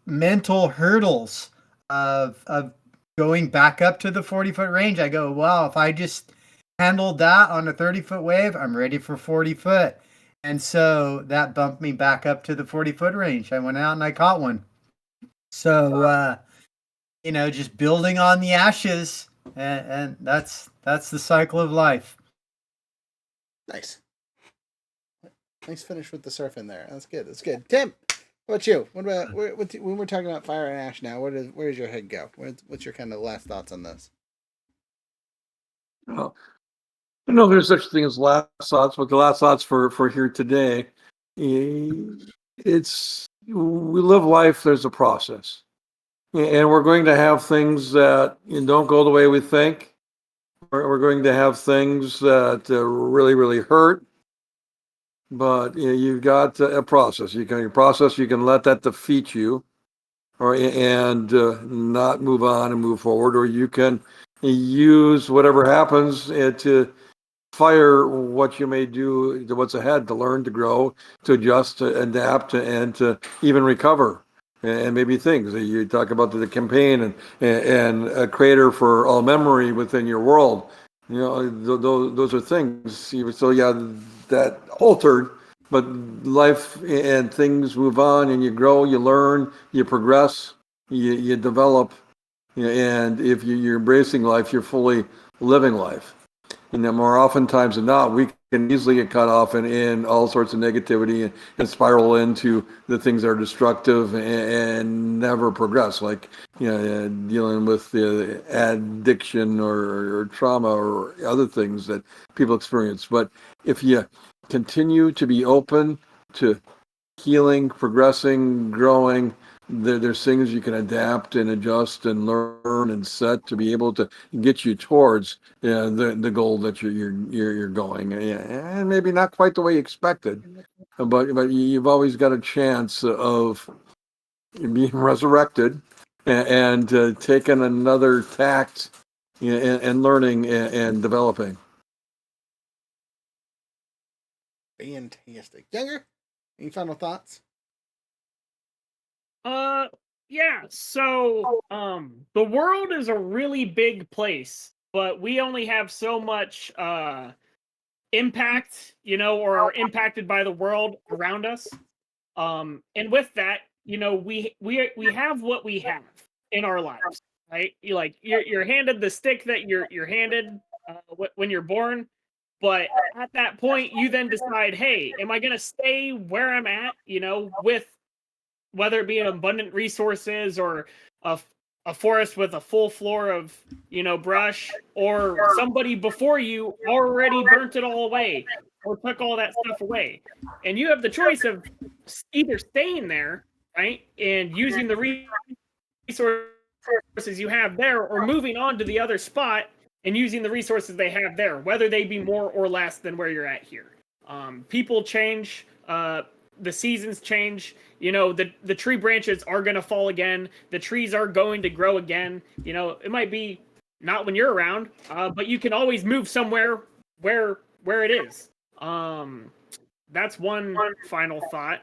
mental hurdles of going back up to the 40-foot range. I go, wow, if I just handled that on a 30-foot wave, I'm ready for 40-foot. And so that bumped me back up to the 40-foot range. I went out and I caught one. So just building on the ashes, and that's the cycle of life. Nice. Nice finish with the surf in there. That's good. That's good. Tim, what about you? What about when we're talking about fire and ash now? Where does your head go? What's your kind of last thoughts on this? Well, I know there's such a thing as last thoughts, but the last thoughts for here today, it's we live life. There's a process, and we're going to have things that don't go the way we think. We're going to have things that really, really hurt. But you've got a process. You can let that defeat you, and not move on and move forward, or you can use whatever happens to fire what you may do to what's ahead, to learn, to grow, to adjust, to adapt, and to even recover. And maybe things you talk about the campaign and a creator for all memory within your world. Those are things. So yeah, that altered, but life and things move on, and you grow, you learn, you progress, you develop, and if you're embracing life, you're fully living life. And then more oftentimes than not, we can easily get caught off in all sorts of negativity and spiral into the things that are destructive and never progress, like dealing with addiction or trauma or other things that people experience. But if you continue to be open to healing, progressing, growing, there's things you can adapt and adjust and learn and set to be able to get you towards the goal that you're going, and maybe not quite the way you expected, but you've always got a chance of being resurrected and taking another tact and learning and developing. Fantastic. Younger, any final thoughts? Yeah, so the world is a really big place, but we only have so much impact, or are impacted by the world around us. And with that, we have what we have in our lives, right? You're handed the stick that you're handed when you're born, but at that point you then decide, hey, am I going to stay where I'm at, with whether it be an abundant resources or a forest with a full floor of brush, or somebody before you already burnt it all away or took all that stuff away, and you have the choice of either staying there, right, and using the resources you have there, or moving on to the other spot and using the resources they have there, whether they be more or less than where you're at here. People change, the seasons change, the tree branches are going to fall again, the trees are going to grow again. It might be not when you're around, but you can always move somewhere where it is. That's one final thought.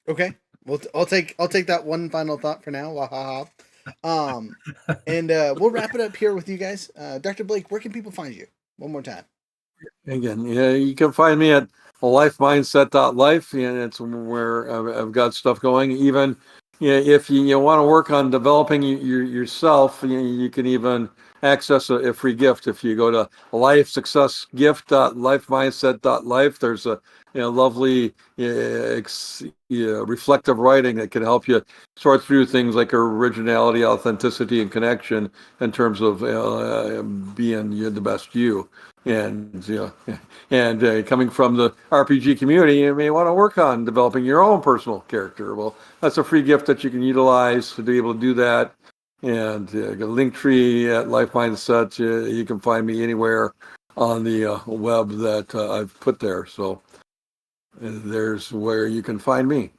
Okay, well, I'll take that one final thought for now. Wahaha. And we'll wrap it up here with you guys. Dr. Blake, where can people find you? One more time. Again, you can find me at lifemindset.life, and it's where I've got stuff going. Even if you want to work on developing yourself, you can even access a free gift. If you go to lifesuccessgift.lifemindset.life, there's a lovely reflective writing that can help you sort through things like originality, authenticity, and connection in terms of being the best you. And coming from the RPG community, you may want to work on developing your own personal character. Well, that's a free gift that you can utilize to be able to do that. And Linktree at Life Mindset, you can find me anywhere on the web that I've put there. So there's where you can find me.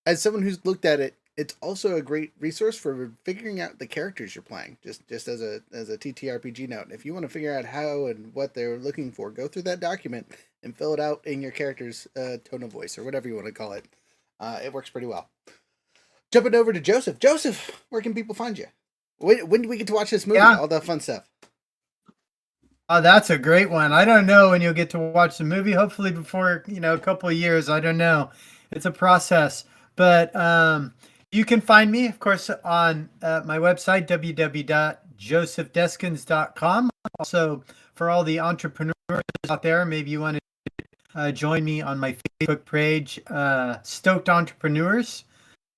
As someone who's looked at it, it's also a great resource for figuring out the characters you're playing. Just as a TTRPG note, if you want to figure out how and what they're looking for, go through that document and fill it out in your character's tone of voice or whatever you want to call it. It works pretty well. Jumping over to Joseph. Joseph, where can people find you? When do we get to watch this movie? Yeah. All that fun stuff. Oh, that's a great one. I don't know when you'll get to watch the movie. Hopefully before, a couple of years. I don't know. It's a process. But you can find me, of course, on my website, www.josephdescans.com. Also, for all the entrepreneurs out there, maybe you want to join me on my Facebook page, Stoked Entrepreneurs.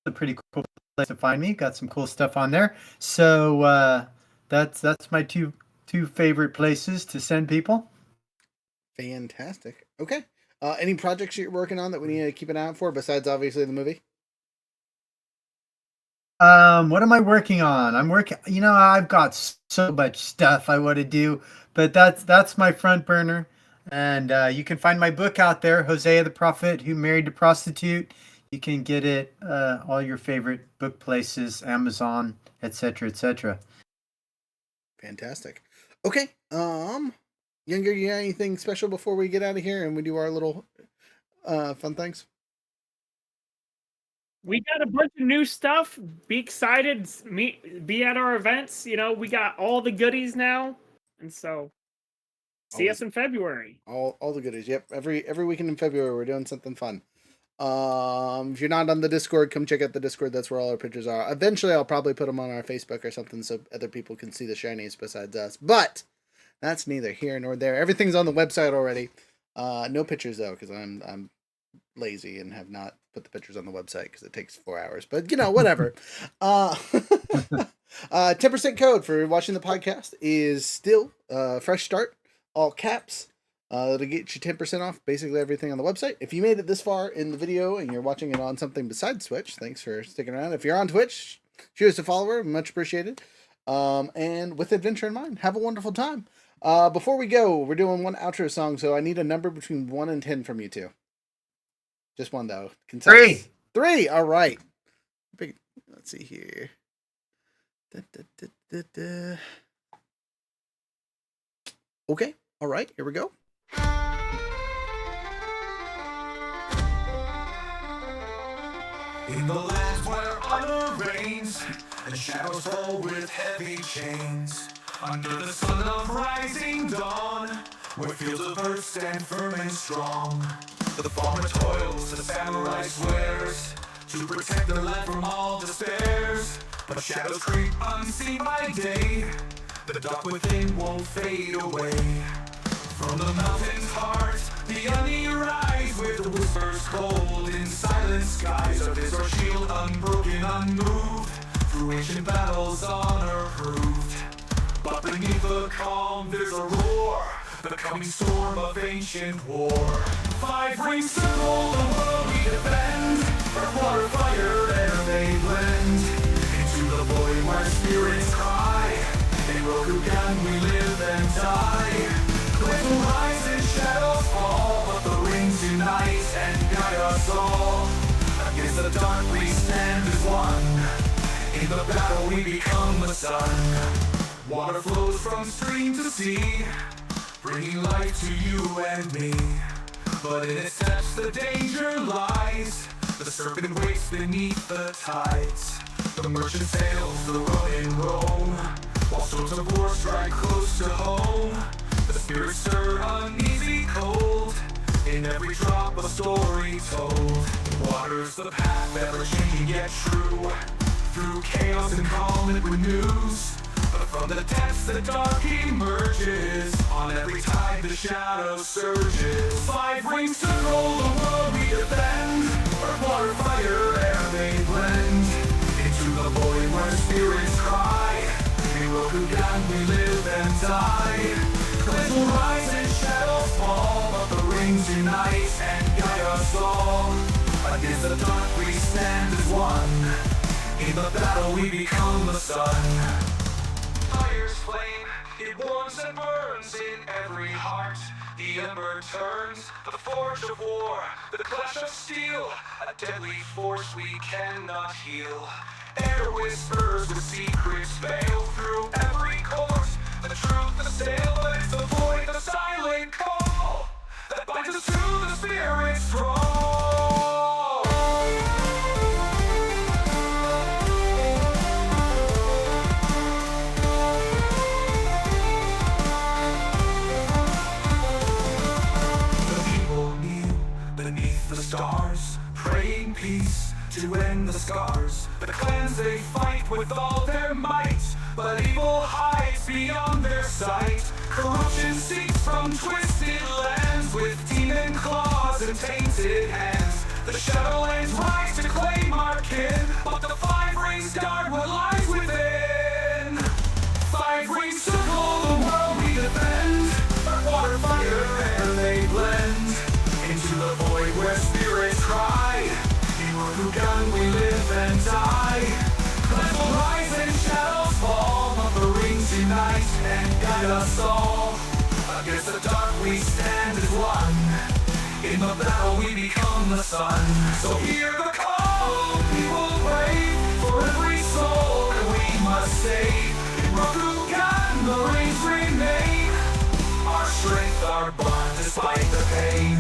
It's a pretty cool place to find me. Got some cool stuff on there. So that's my two favorite places to send people. Fantastic. Okay. Any projects you're working on that we need to keep an eye out for besides obviously the movie? What am I working on? I'm working, I've got so much stuff I want to do, but that's my front burner. And you can find my book out there, Hosea the Prophet Who Married a Prostitute. You can get it all your favorite book places, Amazon, etc., etc. Fantastic. Okay. Younger, you got anything special before we get out of here and we do our little fun things? We got a bunch of new stuff. Be excited. Be at our events. We got all the goodies now, and so see us in February. All the goodies. Yep. Every weekend in February we're doing something fun. If you're not on the Discord, come check out the Discord. That's where all our pictures are. Eventually, I'll probably put them on our Facebook or something so other people can see the shinies besides us. But that's neither here nor there. Everything's on the website already. No pictures though, because I'm lazy and have not put the pictures on the website because it takes 4 hours. But whatever. 10% code for watching the podcast is still fresh start, all caps. It'll get you 10% off basically everything on the website. If you made it this far in the video and you're watching it on something besides Twitch, thanks for sticking around. If you're on Twitch, shoot us a follower, much appreciated. And with adventure in mind, have a wonderful time. Before we go, we're doing one outro song, so I need a number between 1 and 10 from you two. Just one though. Concise. 3. All right. Let's see here. Okay. All right. Here we go. In the land where honor reigns and shadows fall with heavy chains, under the sun of rising dawn, where fields of earth stand firm and strong, the farmer toils, the samurai swears, to protect the land from all despairs. But shadows creep unseen by day, the dark within won't fade away. From the mountain's heart, the uneasy rise with the whispers cold in silent skies of his or shield unbroken, unmoved, through ancient battles honor proved. But beneath the calm there's a roar, the coming storm of ancient war. 5 rings circle the world we defend, earth, water, fire, air they blend, into the void where spirits cry. In Rokugan we live and die. Cliffs will rise and shadows fall, but the rings unite and guide us all. Against the dark we stand as one, in the battle we become the sun. Water flows from stream to sea, bringing life to you and me. But in its depths the danger lies, the serpent waits beneath the tides. The merchant sails the road in Rome, while storms of war strike close to home. The spirits stir uneasy cold, in every drop a story told. Water's the path ever changing yet true, through chaos and calm it renews. But from the depths the dark emerges, on every tide the shadow surges. 5 rings circle the world we defend, earth, water, fire, air they blend, into the void where spirits cry. In Rokugan we live and die. Cliffs will rise and shadows fall, but the rings unite and guide us all. Against the dark we stand as one, in the battle we become the sun. Fire's flame It warms and burns in every heart. The ember turns, the forge of war, the clash of steel, a deadly force we cannot heal. Air whispers with secrets veil through every court. The truth assail, but it's the void, the silent call that binds us to the spirit's thrall. The people kneel beneath the stars, praying peace to end the scars. The clans they fight with all their might, but evil hides beyond their sight. Corruption seeps from twisted lands with demon claws and tainted hands. The Shadowlands rise to claim our kin, but the five rings guard what lies within. Five rings circle the world we defend. Water, fire, and they blend into the void where spirits cry. In Rokugan we live and die. Clans will rise and shadows fall, but the rings unite and guide us all. Against the dark we stand as one. In the battle we become the sun. So hear the call, people brave, for every soul that we must save. In Rokugan the rings remain, our strength, our bond, despite the pain.